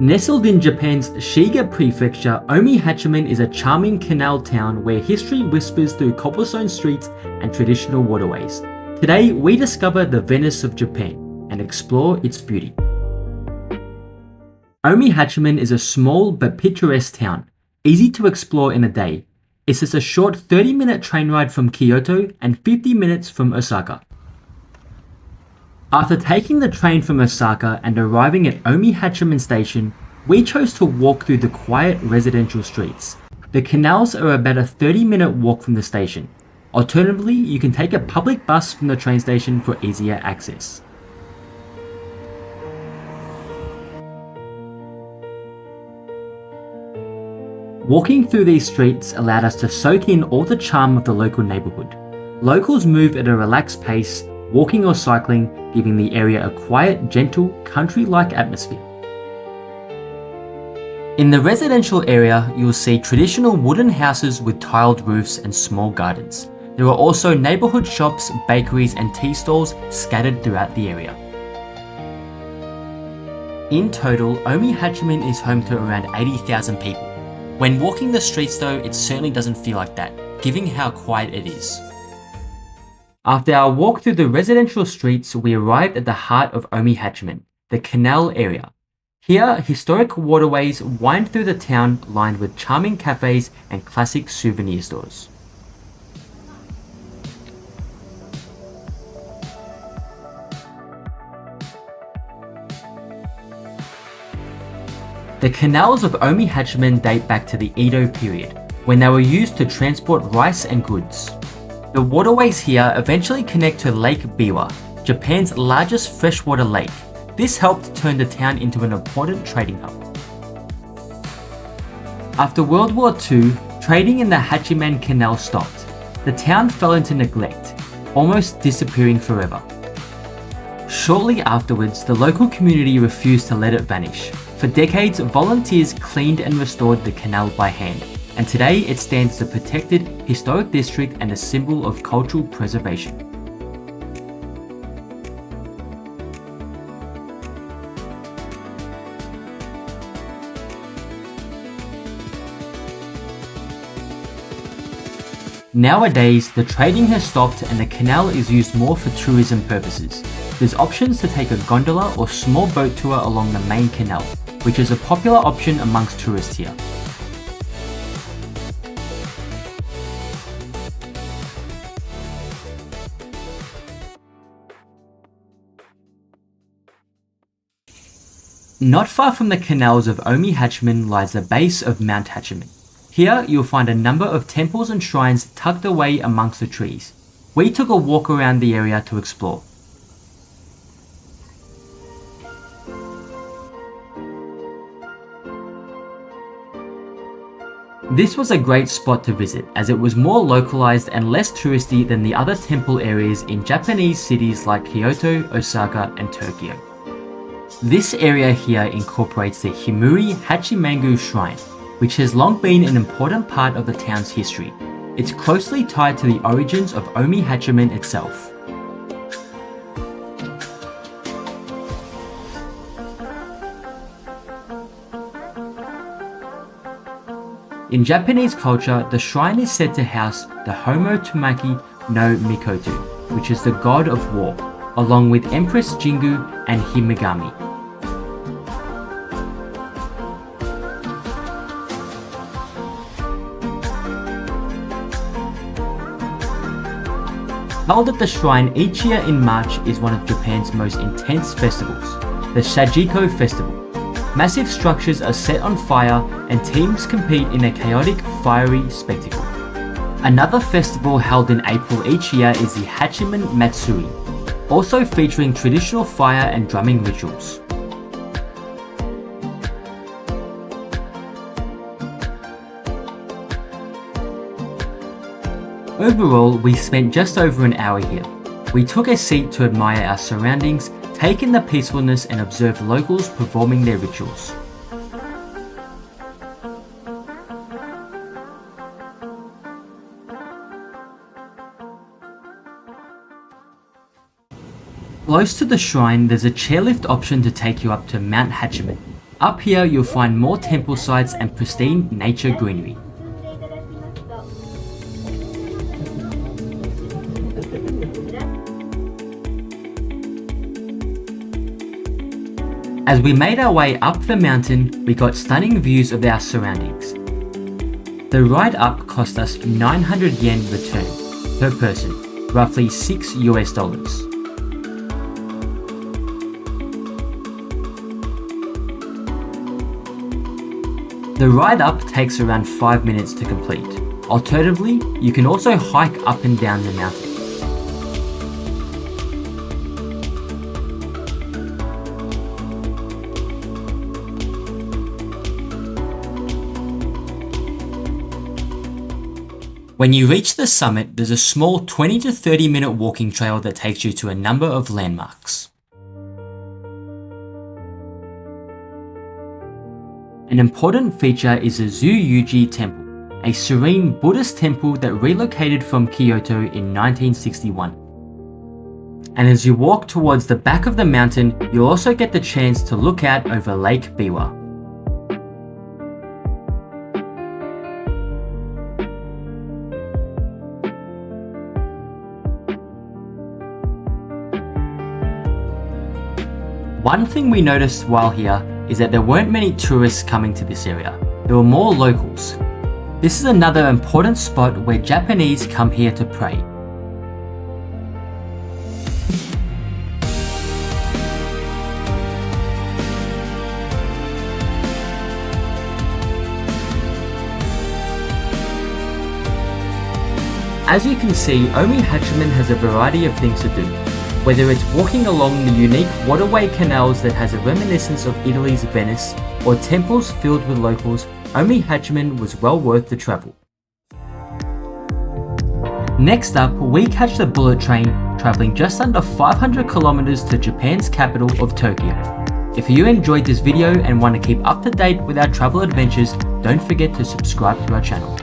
Nestled in Japan's Shiga Prefecture, Omihachiman is a charming canal town where history whispers through cobblestone streets and traditional waterways. Today, we discover the Venice of Japan and explore its beauty. Omihachiman is a small but picturesque town, easy to explore in a day. It's just a short 30-minute train ride from Kyoto and 50 minutes from Osaka. After taking the train from Osaka and arriving at Omihachiman Station, we chose to walk through the quiet residential streets. The canals are about a 30-minute walk from the station. Alternatively, you can take a public bus from the train station for easier access. Walking through these streets allowed us to soak in all the charm of the local neighborhood. Locals move at a relaxed pace, walking or cycling, giving the area a quiet, gentle, country-like atmosphere. In the residential area, you'll see traditional wooden houses with tiled roofs and small gardens. There are also neighborhood shops, bakeries, and tea stalls scattered throughout the area. In total, Omihachiman is home to around 80,000 people. When walking the streets though, it certainly doesn't feel like that, given how quiet it is. After our walk through the residential streets, we arrived at the heart of Omihachiman, the canal area. Here, historic waterways wind through the town lined with charming cafes and classic souvenir stores. The canals of Omihachiman date back to the Edo period, when they were used to transport rice and goods. The waterways here eventually connect to Lake Biwa, Japan's largest freshwater lake. This helped turn the town into an important trading hub. After World War II, trading in the Hachiman Canal stopped. The town fell into neglect, almost disappearing forever. Shortly afterwards, the local community refused to let it vanish. For decades, volunteers cleaned and restored the canal by hand, and today it stands as a protected historic district and a symbol of cultural preservation. Nowadays, the trading has stopped and the canal is used more for tourism purposes. There's options to take a gondola or small boat tour along the main canal, which is a popular option amongst tourists here. Not far from the canals of Omihachiman lies the base of Mount Hachiman. Here you'll find a number of temples and shrines tucked away amongst the trees. We took a walk around the area to explore. This was a great spot to visit as it was more localized and less touristy than the other temple areas in Japanese cities like Kyoto, Osaka, and Tokyo. This area here incorporates the Himure Hachimangu shrine, which has long been an important part of the town's history. It's closely tied to the origins of Omihachiman itself. In Japanese culture, the shrine is said to house the Homo-Tamaki no Mikoto, which is the god of war, along with Empress Jingu and Himegami. Held at the shrine each year in March is one of Japan's most intense festivals, the Shajiko Festival. Massive structures are set on fire and teams compete in a chaotic, fiery spectacle. Another festival held in April each year is the Hachiman Matsuri, also featuring traditional fire and drumming rituals. Overall, we spent just over an hour here. We took a seat to admire our surroundings, take in the peacefulness and observe locals performing their rituals. Close to the shrine, there's a chairlift option to take you up to Mount Hachiman. Up here you'll find more temple sites and pristine nature greenery. As we made our way up the mountain, we got stunning views of our surroundings. The ride up cost us 900 yen return per person, roughly $6 US. The ride up takes around 5 minutes to complete. Alternatively, you can also hike up and down the mountain. When you reach the summit, there's a small 20 to 30 minute walking trail that takes you to a number of landmarks. An important feature is the Zuyuji Temple, a serene Buddhist temple that relocated from Kyoto in 1961. And as you walk towards the back of the mountain, you'll also get the chance to look out over Lake Biwa. One thing we noticed while here is that there weren't many tourists coming to this area. There were more locals. This is another important spot where Japanese come here to pray. As you can see, Omihachiman has a variety of things to do. Whether it's walking along the unique waterway canals that has a reminiscence of Italy's Venice, or temples filled with locals, Omihachiman was well worth the travel. Next up, we catch the bullet train, traveling just under 500 kilometers to Japan's capital of Tokyo. If you enjoyed this video and want to keep up to date with our travel adventures, don't forget to subscribe to our channel.